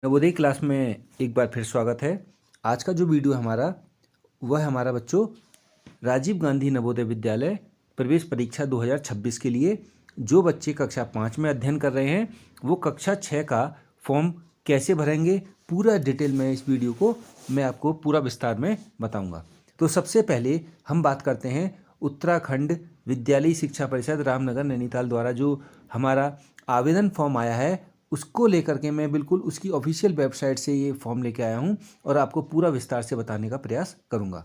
Navodaya class में एक बार फिर स्वागत है। आज का जो वीडियो हमारा वह हमारा बच्चों राजीव गांधी नवोदय विद्यालय प्रवेश परीक्षा 2026 के लिए जो बच्चे कक्षा 5 में अध्ययन कर रहे हैं वो कक्षा 6 का फॉर्म कैसे भरेंगे, पूरा डिटेल में इस वीडियो को मैं आपको पूरा विस्तार में बताऊंगा। तो सबसे पहले हम बात करते हैं उत्तराखंड विद्यालयी शिक्षा परिषद रामनगर नैनीताल द्वारा जो हमारा आवेदन फॉर्म आया है उसको लेकर के मैं बिल्कुल उसकी ऑफिशियल वेबसाइट से ये फॉर्म लेके आया हूँ और आपको पूरा विस्तार से बताने का प्रयास करूँगा।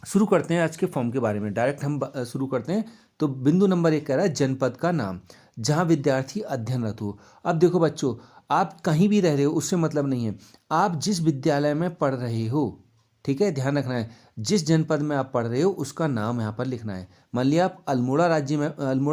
शुरू करते हैं आज के फॉर्म के बारे में, डायरेक्ट हम शुरू करते हैं। तो बिंदु नंबर 1 कह रहा है जनपद का नाम जहाँ विद्यार्थी अध्ययनरत हो। अब देखो बच्चों, आप कहीं भी रह रहे हो उससे मतलब नहीं है, आप जिस विद्यालय में पढ़ रहे हो, ठीक है, ध्यान रखना है जिस जनपद में आप पढ़ रहे हो उसका नाम यहाँ पर लिखना है। मान लिया आप अल्मोड़ा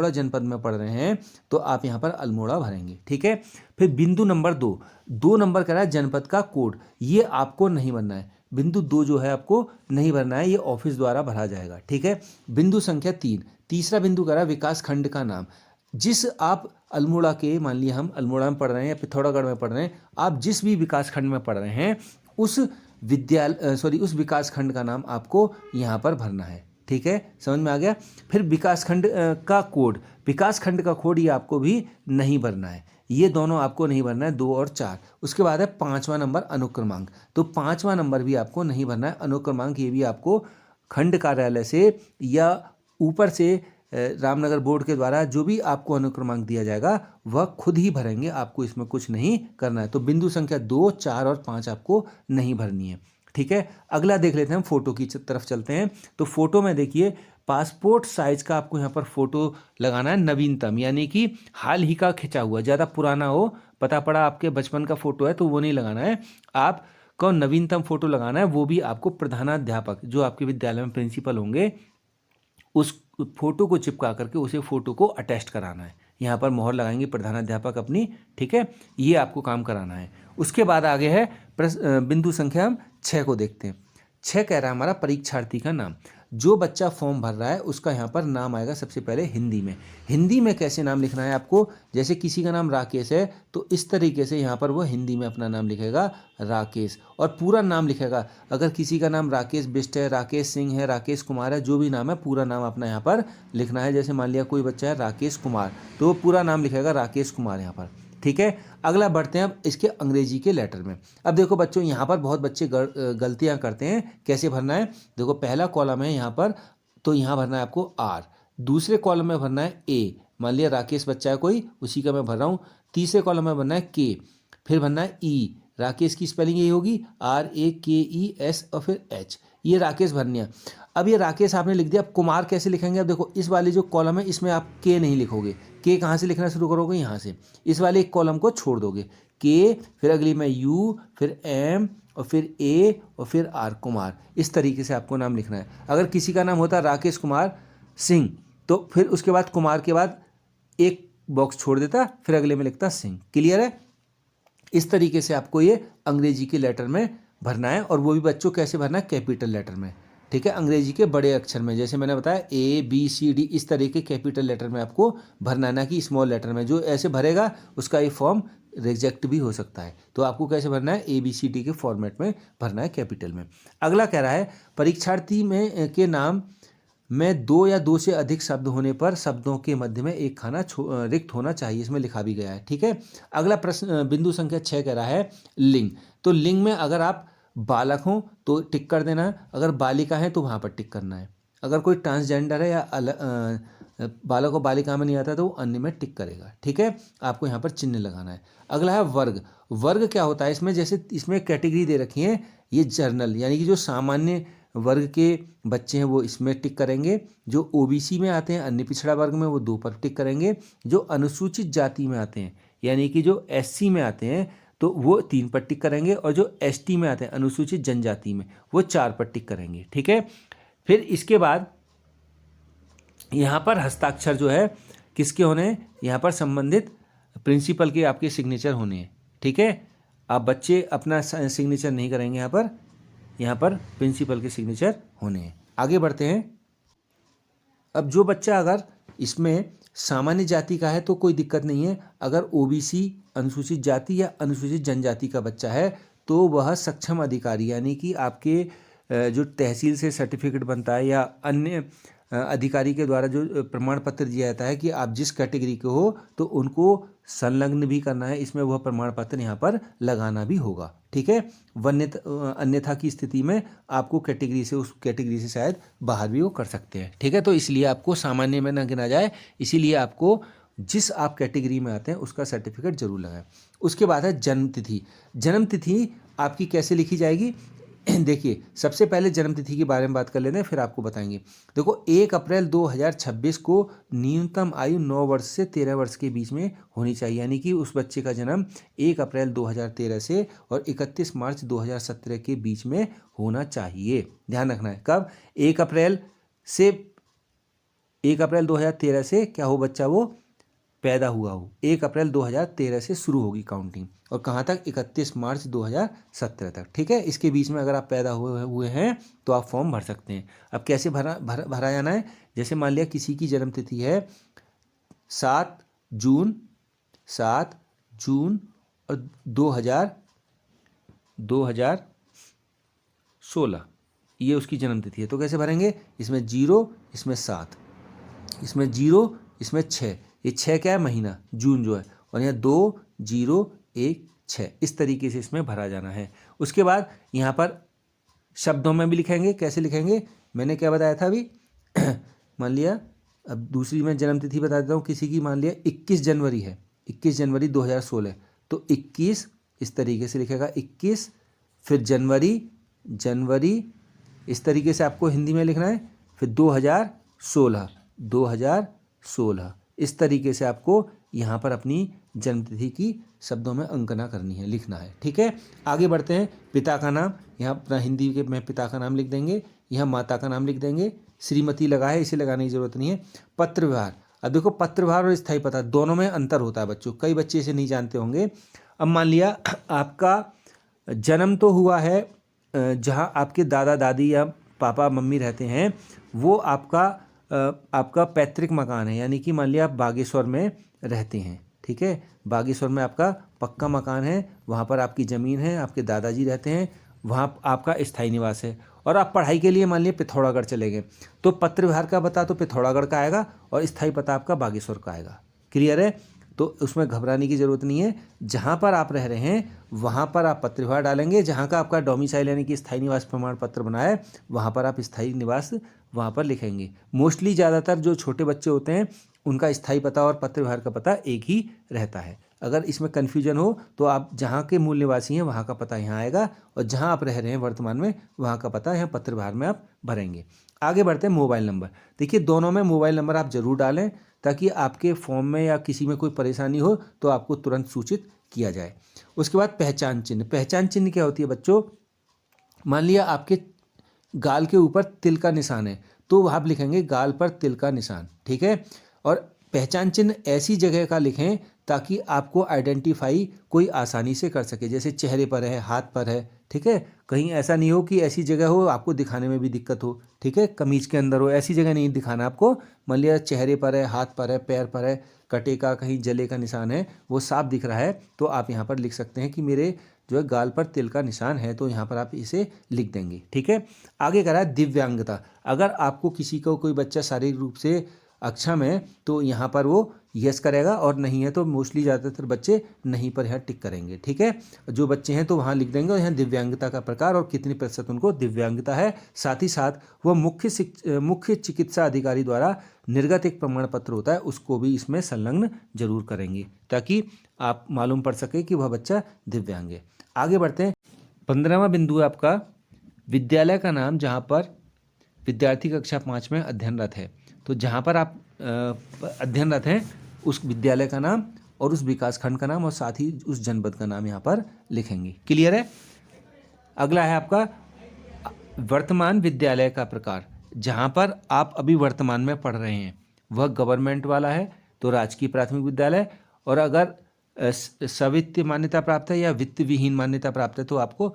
जनपद में पढ़ रहे हैं तो आप यहाँ पर अल्मोड़ा भरेंगे, ठीक है। फिर बिंदु नंबर 2 नंबर कह रहा है जनपद का कोड, ये आपको नहीं भरना है। बिंदु 2 जो है आपको नहीं भरना है, ये ऑफिस द्वारा भरा जाएगा, ठीक है। बिंदु संख्या 3, तीसरा बिंदु कह रहा है विकास खंड का नाम। जिस आप अल्मोड़ा के, मान लिया हम अल्मोड़ा में पढ़ रहे हैं या पिथौरागढ़ में पढ़ रहे हैं, आप जिस भी विकास खंड में पढ़ रहे हैं उस उस विकास खंड का नाम आपको यहाँ पर भरना है, ठीक है, समझ में आ गया। फिर विकास खंड का कोड, विकास खंड का कोड ये आपको भी नहीं भरना है, ये दोनों आपको नहीं भरना है, 2 और 4। उसके बाद है 5वां नंबर अनुक्रमांक, तो 5वां नंबर भी आपको नहीं भरना है। अनुक्रमांक ये भी आपको खंड कार्यालय से या ऊपर से रामनगर बोर्ड के द्वारा जो भी आपको अनुक्रमांक दिया जाएगा वह खुद ही भरेंगे, आपको इसमें कुछ नहीं करना है। तो बिंदु संख्या 2, 4 और 5 आपको नहीं भरनी है, ठीक है। अगला देख लेते हैं, हम फोटो की तरफ चलते हैं। तो फोटो में देखिए पासपोर्ट साइज का आपको यहाँ पर फोटो लगाना है, नवीनतम यानी कि हाल ही का खिंचा हुआ, ज़्यादा पुराना हो, पता पड़ा आपके बचपन का फोटो है तो वो नहीं लगाना है, आपको नवीनतम फोटो लगाना है। वो भी आपको प्रधानाध्यापक जो आपके विद्यालय में प्रिंसिपल होंगे उस फोटो को चिपका करके उसे फोटो को अटैच कराना है, यहाँ पर मोहर लगाएंगे प्रधानाध्यापक अपनी, ठीक है, ये आपको काम कराना है। उसके बाद आगे है बिंदु संख्या हम 6 को देखते हैं। 6 कह रहा है हमारा परीक्षार्थी का नाम, जो बच्चा फॉर्म भर रहा है उसका यहाँ पर नाम आएगा सबसे पहले हिंदी में। हिंदी में कैसे नाम लिखना है आपको, जैसे किसी का नाम राकेश है तो इस तरीके से यहाँ पर वो हिंदी में अपना नाम लिखेगा राकेश, और पूरा नाम लिखेगा। अगर किसी का नाम राकेश बिष्ट है, राकेश सिंह है, राकेश कुमार है, जो भी नाम है पूरा नाम अपना यहाँ पर लिखना है। जैसे मान लिया कोई बच्चा है राकेश कुमार तो वो पूरा नाम लिखेगा राकेश कुमार यहाँ पर, ठीक है। अगला बढ़ते हैं अब इसके अंग्रेजी के लेटर में। अब देखो बच्चों, यहाँ पर बहुत बच्चे गलतियाँ करते हैं, कैसे भरना है। देखो पहला कॉलम है यहाँ पर, तो यहाँ भरना है आपको आर, दूसरे कॉलम में भरना है ए, मान लिया राकेश बच्चा है कोई, उसी का मैं भर रहा हूँ। तीसरे कॉलम में भरना है के, फिर भरना है ई, राकेश की स्पेलिंग यही होगी RAKES और फिर H, ये राकेश भरनी है। अब ये राकेश आपने लिख दिया, अब कुमार कैसे लिखेंगे। अब देखो इस वाले जो कॉलम है इसमें आप के नहीं लिखोगे, के कहाँ से लिखना शुरू करोगे, यहाँ से, इस वाले एक कॉलम को छोड़ दोगे, के, फिर अगली में यू, फिर एम और फिर ए और फिर आर, कुमार। इस तरीके से आपको नाम लिखना है। अगर किसी का नाम होता है राकेश कुमार सिंह तो फिर उसके बाद कुमार के बाद एक बॉक्स छोड़ देता, फिर अगले में लिखता सिंह। क्लियर है। इस तरीके से आपको ये अंग्रेजी के लेटर में भरना है, और वो भी बच्चों कैसे भरना है, कैपिटल लेटर में, ठीक है, अंग्रेजी के बड़े अक्षर में। जैसे मैंने बताया ABCD, इस तरह के कैपिटल लेटर में आपको भरना है, ना कि स्मॉल लेटर में। जो ऐसे भरेगा उसका ये फॉर्म रिजेक्ट भी हो सकता है। तो आपको कैसे भरना है, ABCD के फॉर्मेट में भरना है, कैपिटल में। अगला कह रहा है परीक्षार्थी में के नाम में 2 या 2 से अधिक शब्द होने पर शब्दों के मध्य में एक खाना रिक्त होना चाहिए, इसमें लिखा भी गया है, ठीक है। अगला प्रश्न बिंदु संख्या 6 कह रहा है लिंग। तो लिंग में अगर आप बालक हो तो टिक कर देना है, अगर बालिका है तो वहाँ पर टिक करना है। अगर कोई ट्रांसजेंडर है या बालक और बालिका में नहीं आता तो वो अन्य में टिक करेगा, ठीक है, आपको यहाँ पर चिन्ह लगाना है। अगला है वर्ग। वर्ग क्या होता है इसमें, जैसे इसमें कैटेगरी दे रखी है, ये जर्नल यानी कि जो सामान्य वर्ग के बच्चे हैं वो इसमें टिक करेंगे, जो OBC में आते हैं अन्य पिछड़ा वर्ग में वो 2 पर टिक करेंगे, जो अनुसूचित जाति में आते हैं यानी कि जो SC में आते हैं तो वो 3 पर टिक करेंगे, और जो ST में आते हैं अनुसूचित जनजाति में वो 4 पर टिक करेंगे, ठीक है। फिर इसके बाद यहाँ पर हस्ताक्षर जो है किसके होने हैं, यहाँ पर संबंधित प्रिंसिपल के आपके सिग्नेचर होने हैं, ठीक है। आप बच्चे अपना सिग्नेचर नहीं करेंगे, यहाँ पर प्रिंसिपल के सिग्नेचर होने हैं। आगे बढ़ते हैं। अब जो बच्चा अगर इसमें सामान्य जाति का है तो कोई दिक्कत नहीं है। अगर ओबीसी, अनुसूचित जाति या अनुसूचित जनजाति का बच्चा है तो वह सक्षम अधिकारी यानी कि आपके जो तहसील से सर्टिफिकेट बनता है या अन्य अधिकारी के द्वारा जो प्रमाण पत्र दिया जाता है कि आप जिस कैटेगरी के हो तो उनको संलग्न भी करना है, इसमें वह प्रमाण पत्र यहाँ पर लगाना भी होगा। ठीक है, अन्यथा की स्थिति में आपको कैटेगरी से, उस कैटेगरी से शायद बाहर भी वो कर सकते हैं। ठीक है, तो इसलिए आपको सामान्य में न गिना जाए, इसीलिए आपको जिस आप कैटेगरी में आते हैं उसका सर्टिफिकेट जरूर लगाएं। उसके बाद है जन्म तिथि। जन्म तिथि आपकी कैसे लिखी जाएगी? देखिए, सबसे पहले जन्म तिथि के बारे में बात कर लेते हैं, फिर आपको बताएंगे। देखो, 1 अप्रैल 2026 को न्यूनतम आयु 9 वर्ष से 13 वर्ष के बीच में होनी चाहिए, यानी कि उस बच्चे का जन्म 1 अप्रैल 2013 से और 31 मार्च 2017 के बीच में होना चाहिए। ध्यान रखना है, कब? 1 अप्रैल 2013 से क्या हो बच्चा वो पैदा हुआ हो। 1 अप्रैल 2013 से शुरू होगी काउंटिंग और कहाँ तक? 31 मार्च 2017 तक। ठीक है, इसके बीच में अगर आप पैदा हुए हैं तो आप फॉर्म भर सकते हैं। अब कैसे भरा जाना है? जैसे मान लिया किसी की जन्म तिथि है 7 जून और 2016, ये उसकी जन्म तिथि है। तो कैसे भरेंगे? इसमें 0, इसमें 7, इसमें 0, इसमें 6, ये 6 क्या है? महीना, जून जो है, और यहाँ 2, 0, 1, 6, इस तरीके से इसमें भरा जाना है। उसके बाद यहाँ पर शब्दों में भी लिखेंगे। कैसे लिखेंगे? मैंने क्या बताया था अभी? मान लिया, अब दूसरी मैं जन्म तिथि बता देता हूँ किसी की। मान लिया 21 जनवरी है, 21 जनवरी 2016, तो 21 इस तरीके से लिखेगा, 21, फिर जनवरी इस तरीके से आपको हिंदी में लिखना है, फिर 2016 इस तरीके से आपको यहाँ पर अपनी जन्मतिथि की शब्दों में अंकना करनी है, लिखना है। ठीक है, आगे बढ़ते हैं। पिता का नाम, यहाँ अपना हिंदी के में पिता का नाम लिख देंगे, यहाँ माता का नाम लिख देंगे। श्रीमती लगा है, इसे लगाने की जरूरत नहीं है। पत्र व्यवहार, अब देखो पत्र व्यवहार और स्थायी पता दोनों में अंतर होता है बच्चों, कई बच्चे इसे नहीं जानते होंगे। अब मान लिया आपका जन्म तो हुआ है जहाँ आपके दादा दादी या पापा मम्मी रहते हैं, वो आपका पैतृक मकान है, यानी कि मान लिया आप बागेश्वर में रहते हैं। ठीक है, बागेश्वर में आपका पक्का मकान है, वहाँ पर आपकी ज़मीन है, आपके दादाजी रहते हैं, वहाँ आपका स्थायी निवास है। और आप पढ़ाई के लिए मान लिया पिथौरागढ़ चले गए, तो पत्र व्यवहार का पता तो पिथौरागढ़ का आएगा और स्थायी पता आपका बागेश्वर का आएगा। क्लियर है? तो उसमें घबराने की ज़रूरत नहीं है। जहाँ पर आप रह रहे हैं वहाँ पर आप पत्र व्यवहार डालेंगे, जहाँ का आपका डोमिसाइल यानी कि स्थायी निवास प्रमाण पत्र बना है वहाँ पर आप स्थायी निवास वहाँ पर लिखेंगे। मोस्टली ज़्यादातर जो छोटे बच्चे होते हैं उनका स्थायी पता और पत्र व्यवहार का पता एक ही रहता है। अगर इसमें कन्फ्यूजन हो तो आप जहाँ के मूल निवासी हैं वहाँ का पता यहाँ आएगा, और जहाँ आप रह रहे हैं वर्तमान में वहाँ का पता यहाँ पत्र व्यवहार में आप भरेंगे। आगे बढ़ते हैं। मोबाइल नंबर, देखिए दोनों में मोबाइल नंबर आप ज़रूर डालें ताकि आपके फॉर्म में या किसी में कोई परेशानी हो तो आपको तुरंत सूचित किया जाए। उसके बाद पहचान चिन्ह। पहचान चिन्ह क्या होती है बच्चों? मान लिया आपके गाल के ऊपर तिल का निशान है तो आप लिखेंगे गाल पर तिल का निशान। ठीक है, और पहचान चिन्ह ऐसी जगह का लिखें ताकि आपको आइडेंटिफाई कोई आसानी से कर सके, जैसे चेहरे पर है, हाथ पर है। ठीक है, कहीं ऐसा नहीं हो कि ऐसी जगह हो आपको दिखाने में भी दिक्कत हो। ठीक है, कमीज के अंदर हो, ऐसी जगह नहीं दिखाना आपको। मान लिया चेहरे पर है, हाथ पर है, पैर पर है, कटे का कहीं जले का निशान है, वो साफ दिख रहा है तो आप यहाँ पर लिख सकते हैं कि मेरे जो है गाल पर तिल का निशान है, तो यहाँ पर आप इसे लिख देंगे। ठीक है, आगे करा दिव्यांगता। अगर आपको किसी को कोई बच्चा शारीरिक रूप से अक्षम है तो यहाँ पर वो यस करेगा, और नहीं है तो मोस्टली ज़्यादातर बच्चे नहीं पर यहाँ टिक करेंगे। ठीक है, जो बच्चे हैं तो वहाँ लिख देंगे, और यहाँ दिव्यांगता का प्रकार और कितनी प्रतिशत उनको दिव्यांगता है। साथ ही साथ वह मुख्य चिकित्सा अधिकारी द्वारा निर्गत एक प्रमाण पत्र होता है, उसको भी इसमें संलग्न जरूर करेंगे ताकि आप मालूम पड़ सके कि वह बच्चा दिव्यांग है। आगे बढ़ते हैं। 15वां बिंदु है आपका विद्यालय का नाम, जहाँ पर विद्यार्थी कक्षा 5 में अध्ययनरत है। तो जहाँ पर आप अध्ययनरत हैं उस विद्यालय का नाम और उस विकासखंड का नाम और साथ ही उस जनपद का नाम यहाँ पर लिखेंगे। क्लियर है? अगला है आपका वर्तमान विद्यालय का प्रकार। जहाँ पर आप अभी वर्तमान में पढ़ रहे हैं वह गवर्नमेंट वाला है तो राजकीय प्राथमिक विद्यालय, और अगर सवित्तीय मान्यता प्राप्त है या वित्त विहीन मान्यता प्राप्त है तो आपको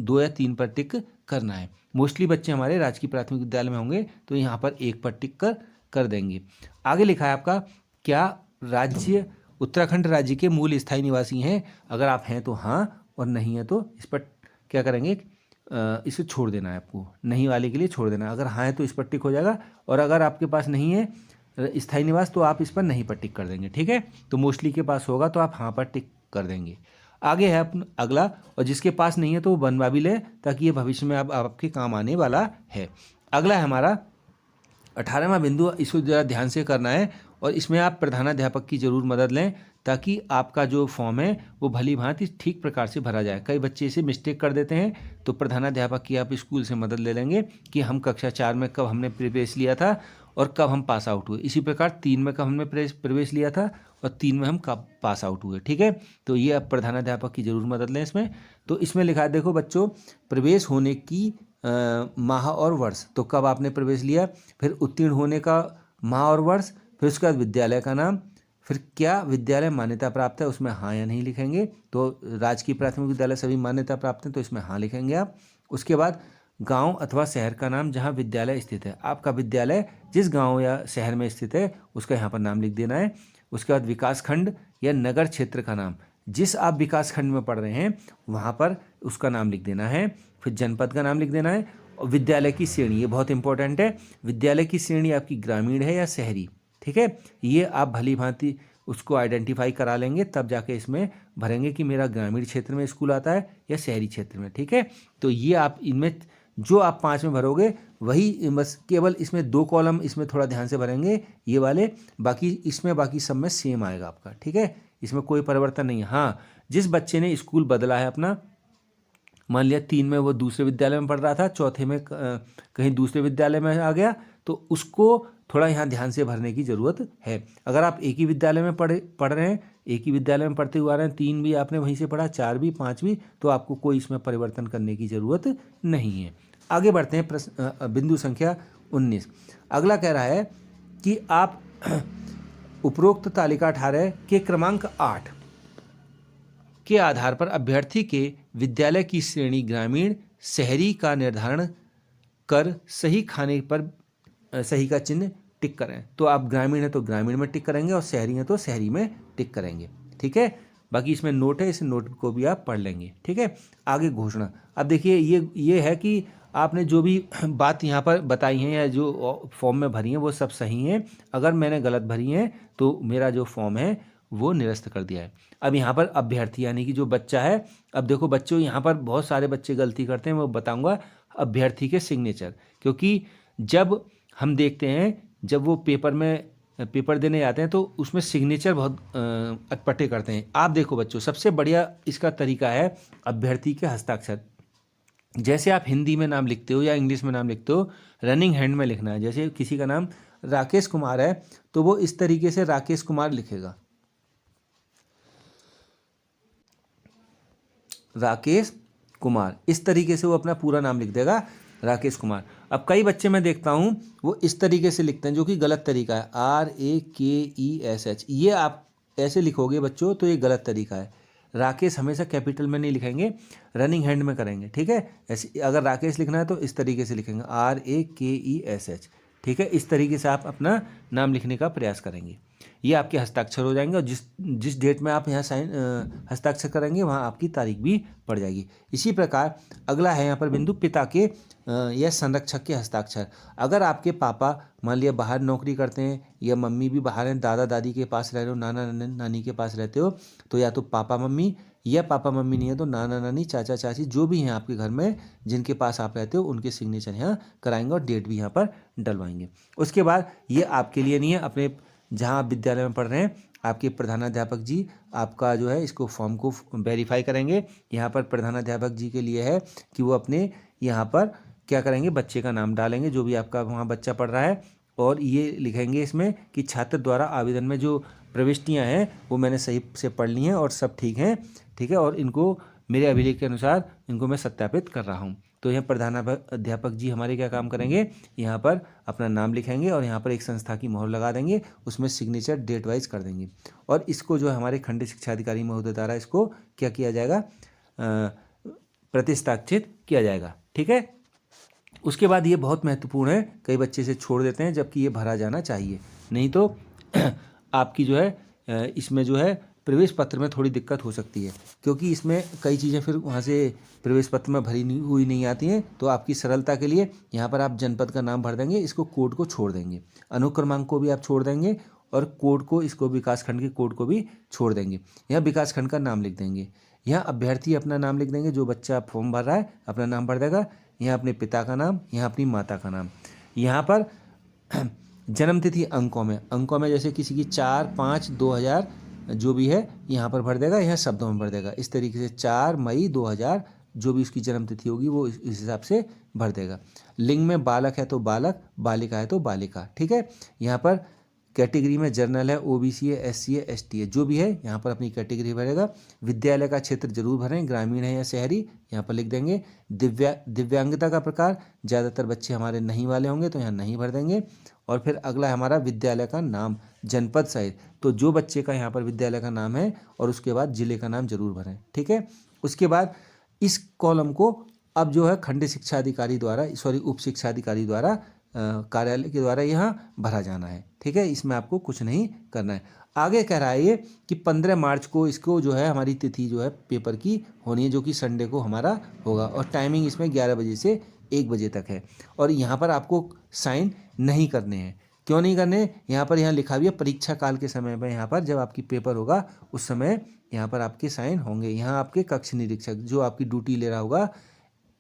2 या 3 पर टिक करना है। मोस्टली बच्चे हमारे राजकीय प्राथमिक विद्यालय में होंगे तो यहाँ पर 1 पर टिक कर देंगे। आगे लिखा है आपका क्या राज्य उत्तराखंड राज्य के मूल स्थायी निवासी हैं? अगर आप हैं तो हाँ, और नहीं है तो इस पर क्या करेंगे, इसे छोड़ देना है आपको, नहीं वाले के लिए छोड़ देना है। अगर हाँ है तो इस पर टिक हो जाएगा, और अगर आपके पास नहीं है स्थायी निवास तो आप इस पर नहीं पर टिक कर देंगे। ठीक है, तो मोस्टली के पास होगा तो आप हाँ पर टिक कर देंगे। आगे है अगला, और जिसके पास नहीं है तो वो बनवा भी ले, ताकि ये भविष्य में आपके काम आने वाला है। अगला है हमारा 18वां बिंदु, इसको ज़रा ध्यान से करना है, और इसमें आप प्रधानाध्यापक की ज़रूर मदद लें, ताकि आपका जो फॉर्म है वो भली भांति ठीक प्रकार से भरा जाए। कई बच्चे इसे मिस्टेक कर देते हैं, तो प्रधानाध्यापक की आप स्कूल से मदद ले लेंगे कि हम कक्षा 4 में कब हमने प्रवेश लिया था और कब हम पास आउट हुए। इसी प्रकार 3 में कब हमने प्रवेश लिया था और 3 में हम कब पास आउट हुए। ठीक है, तो ये आप प्रधानाध्यापक की ज़रूर मदद लें इसमें। तो इसमें लिखा है, देखो बच्चों, प्रवेश होने की माह और वर्ष, तो कब आपने प्रवेश लिया, फिर उत्तीर्ण होने का माह और वर्ष, फिर उसके बाद विद्यालय का नाम, फिर क्या विद्यालय मान्यता प्राप्त है, उसमें हाँ या नहीं लिखेंगे। तो राजकीय प्राथमिक विद्यालय सभी मान्यता प्राप्त हैं, तो इसमें हाँ लिखेंगे आप। उसके बाद गांव अथवा शहर का नाम जहां विद्यालय स्थित है, आपका विद्यालय जिस गांव या शहर में स्थित है उसका यहाँ पर नाम लिख देना है। उसके बाद विकास खंड या नगर क्षेत्र का नाम, जिस आप विकास खंड में पढ़ रहे हैं वहाँ पर उसका नाम लिख देना है। फिर जनपद का नाम लिख देना है। और विद्यालय की श्रेणी, ये बहुत इंपॉर्टेंट है, विद्यालय की श्रेणी आपकी ग्रामीण है या शहरी। ठीक है, ये आप भली भांति उसको आइडेंटिफाई करा लेंगे, तब जाके इसमें भरेंगे कि मेरा ग्रामीण क्षेत्र में स्कूल आता है या शहरी क्षेत्र में। ठीक है, तो ये आप इनमें जो आप 5 में भरोगे वही, बस केवल इसमें 2 कॉलम इसमें थोड़ा ध्यान से भरेंगे ये वाले, बाकी इसमें बाकी सब में सेम आएगा आपका। ठीक है, इसमें कोई परिवर्तन नहीं है। हाँ, जिस बच्चे ने स्कूल बदला है अपना, मान लिया 3 में वो दूसरे विद्यालय में पढ़ रहा था, चौथे में कहीं दूसरे विद्यालय में आ गया, तो उसको थोड़ा यहाँ ध्यान से भरने की ज़रूरत है। अगर आप एक ही विद्यालय में पढ़ रहे हैं, एक ही विद्यालय में पढ़ते हुए आ रहे हैं, 3 भी आपने वहीं से पढ़ा, 4 भी, 5 भी, तो आपको कोई इसमें परिवर्तन करने की ज़रूरत नहीं है। आगे बढ़ते हैं बिंदु संख्या 19। अगला कह रहा है कि आप उपरोक्त तालिका 18 के क्रमांक 8 के आधार पर अभ्यर्थी के विद्यालय की श्रेणी ग्रामीण शहरी का निर्धारण कर सही खाने पर सही का चिन्ह टिक करें। तो आप ग्रामीण है तो ग्रामीण में टिक करेंगे और शहरी है तो शहरी में टिक करेंगे। ठीक है, बाकी इसमें नोट है, इस नोट को भी आप पढ़ लेंगे। ठीक है, आगे घोषणा। अब देखिए ये है कि आपने जो भी बात यहाँ पर बताई है या जो फॉर्म में भरी है वो सब सही हैं। अगर मैंने गलत भरी हैं तो मेरा जो फॉर्म है वो निरस्त कर दिया है। अब यहाँ पर अभ्यर्थी यानी कि जो बच्चा है, अब देखो बच्चों यहाँ पर बहुत सारे बच्चे गलती करते हैं, वो बताऊँगा। अभ्यर्थी के सिग्नेचर, क्योंकि जब हम देखते हैं जब वो पेपर देने जाते हैं तो उसमें सिग्नेचर बहुत अटपटे करते हैं। आप देखो बच्चों, सबसे बढ़िया इसका तरीका है अभ्यर्थी के हस्ताक्षर। जैसे आप हिंदी में नाम लिखते हो या इंग्लिश में नाम लिखते हो, रनिंग हैंड में लिखना है। जैसे किसी का नाम राकेश कुमार है तो वो इस तरीके से राकेश कुमार लिखेगा, राकेश कुमार, इस तरीके से वो अपना पूरा नाम लिख देगा, राकेश कुमार। अब कई बच्चे मैं देखता हूँ वो इस तरीके से लिखते हैं, जो कि गलत तरीका है, RAKESH। ये आप ऐसे लिखोगे बच्चों तो ये गलत तरीका है। राकेश हमेशा कैपिटल में नहीं लिखेंगे, रनिंग हैंड में करेंगे। ठीक है, ऐसे अगर राकेश लिखना है तो इस तरीके से लिखेंगे, RAKESH। ठीक है, इस तरीके से आप अपना नाम लिखने का प्रयास करेंगे, ये आपके हस्ताक्षर हो जाएंगे। और जिस डेट में आप यहाँ हस्ताक्षर करेंगे वहाँ आपकी तारीख भी पड़ जाएगी। इसी प्रकार अगला है यहाँ पर बिंदु, पिता के या संरक्षक के हस्ताक्षर। अगर आपके पापा मान लिया बाहर नौकरी करते हैं या मम्मी भी बाहर हैं, दादा दादी के पास रह रहे हो, नाना नानी के पास रहते हो, तो या तो पापा मम्मी, या पापा मम्मी नहीं है तो नाना नानी, चाचा चाची, जो भी हैं आपके घर में जिनके पास आप रहते हो उनके सिग्नेचर यहाँ कराएंगे और डेट भी यहाँ पर डलवाएंगे। उसके बाद ये आपके लिए नहीं है, अपने जहाँ आप विद्यालय में पढ़ रहे हैं आपके प्रधानाध्यापक जी आपका जो है इसको फॉर्म को वेरीफाई करेंगे। यहाँ पर प्रधानाध्यापक जी के लिए है कि वो अपने यहाँ पर क्या करेंगे, बच्चे का नाम डालेंगे जो भी आपका वहाँ बच्चा पढ़ रहा है, और ये लिखेंगे इसमें कि छात्र द्वारा आवेदन में जो प्रविष्टियाँ हैं वो मैंने सही से पढ़ ली हैं और सब ठीक हैं। ठीक है, और इनको मेरे अभिलेख के अनुसार इनको मैं सत्यापित कर रहा हूँ। तो यहाँ प्रधानाध्यापक जी हमारे क्या काम करेंगे, यहाँ पर अपना नाम लिखेंगे और यहाँ पर एक संस्था की मोहर लगा देंगे, उसमें सिग्नेचर डेट वाइज कर देंगे, और इसको जो हमारे खंड शिक्षा अधिकारी महोदय द्वारा इसको क्या किया जाएगा, प्रतिस्ताक्षित किया जाएगा। ठीक है, उसके बाद ये बहुत महत्वपूर्ण है, कई बच्चे से छोड़ देते हैं जबकि ये भरा जाना चाहिए, नहीं तो आपकी जो है इसमें जो है प्रवेश पत्र में थोड़ी दिक्कत हो सकती है, क्योंकि इसमें कई चीज़ें फिर वहाँ से प्रवेश पत्र में भरी हुई नहीं आती हैं। तो आपकी सरलता के लिए यहाँ पर आप जनपद का नाम भर देंगे, इसको कोड को छोड़ देंगे, अनुक्रमांक को भी आप छोड़ देंगे और कोड को, इसको विकासखंड के कोड को भी छोड़ देंगे। यहाँ विकासखंड का नाम लिख देंगे। यहाँ अभ्यर्थी अपना नाम लिख देंगे, जो बच्चा फॉर्म भर रहा है अपना नाम भर देगा। यहाँ अपने पिता का नाम, यहाँ अपनी माता का नाम। यहाँ पर जन्मतिथि अंकों में जैसे किसी की 4/5/2000 जो भी है यहाँ पर भर देगा, यहाँ शब्दों में भर देगा। इस तरीके से 4 मई 2000 जो भी उसकी जन्मतिथि होगी वो इस हिसाब से भर देगा। लिंग में बालक है तो बालक, बालिका है तो बालिका। ठीक है। यहाँ पर कैटेगरी में जनरल है, ओबीसी है, एससी है, एसटी है, जो भी है यहाँ पर अपनी कैटेगरी भरेगा। विद्यालय का क्षेत्र जरूर भरें, ग्रामीण है या शहरी, यहाँ पर लिख देंगे। दिव्यांगता का प्रकार, ज़्यादातर बच्चे हमारे नहीं वाले होंगे तो यहाँ नहीं भर देंगे। और फिर अगला है हमारा विद्यालय का नाम, जनपद सहित, तो जो बच्चे का यहाँ पर विद्यालय का नाम है और उसके बाद जिले का नाम जरूर भरें। ठीक है। उसके बाद इस कॉलम को अब जो है खंड शिक्षा अधिकारी द्वारा, उप शिक्षा अधिकारी द्वारा, कार्यालय के द्वारा यहाँ भरा जाना है। ठीक है। इसमें आपको कुछ नहीं करना है। आगे कह रहा है ये कि 15 मार्च को इसको जो है हमारी तिथि जो है पेपर की होनी है, जो कि संडे को हमारा होगा, और टाइमिंग इसमें 11 बजे से 1 बजे तक है। और यहाँ पर आपको साइन नहीं करने हैं। क्यों नहीं करने? यहाँ लिखा भी है परीक्षा काल के समय में, यहाँ पर जब आपकी पेपर होगा उस समय यहाँ पर आपके साइन होंगे। यहाँ आपके कक्ष निरीक्षक जो आपकी ड्यूटी ले रहा होगा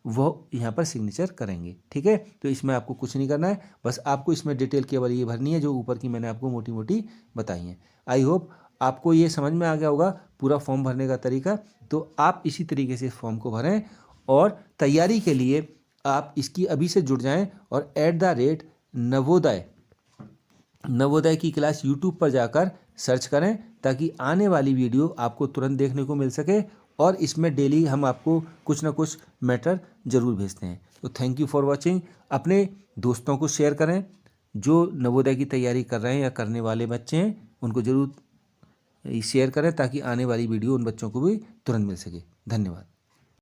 वो यहाँ पर सिग्नेचर करेंगे। ठीक है। तो इसमें आपको कुछ नहीं करना है, बस आपको इसमें डिटेल केवल ये भरनी है जो ऊपर की मैंने आपको मोटी मोटी बताई हैं। आई होप आपको ये समझ में आ गया होगा पूरा फॉर्म भरने का तरीका। तो आप इसी तरीके से इस फॉर्म को भरें और तैयारी के लिए आप इसकी अभी से जुड़ जाएं और @नवोदय की क्लास यूट्यूब पर जाकर सर्च करें, ताकि आने वाली वीडियो आपको तुरंत देखने को मिल सके। और इसमें डेली हम आपको कुछ ना कुछ मैटर ज़रूर भेजते हैं। तो थैंक यू फॉर वॉचिंग। अपने दोस्तों को शेयर करें जो नवोदय की तैयारी कर रहे हैं या करने वाले बच्चे हैं, उनको ज़रूर शेयर करें ताकि आने वाली वीडियो उन बच्चों को भी तुरंत मिल सके। धन्यवाद।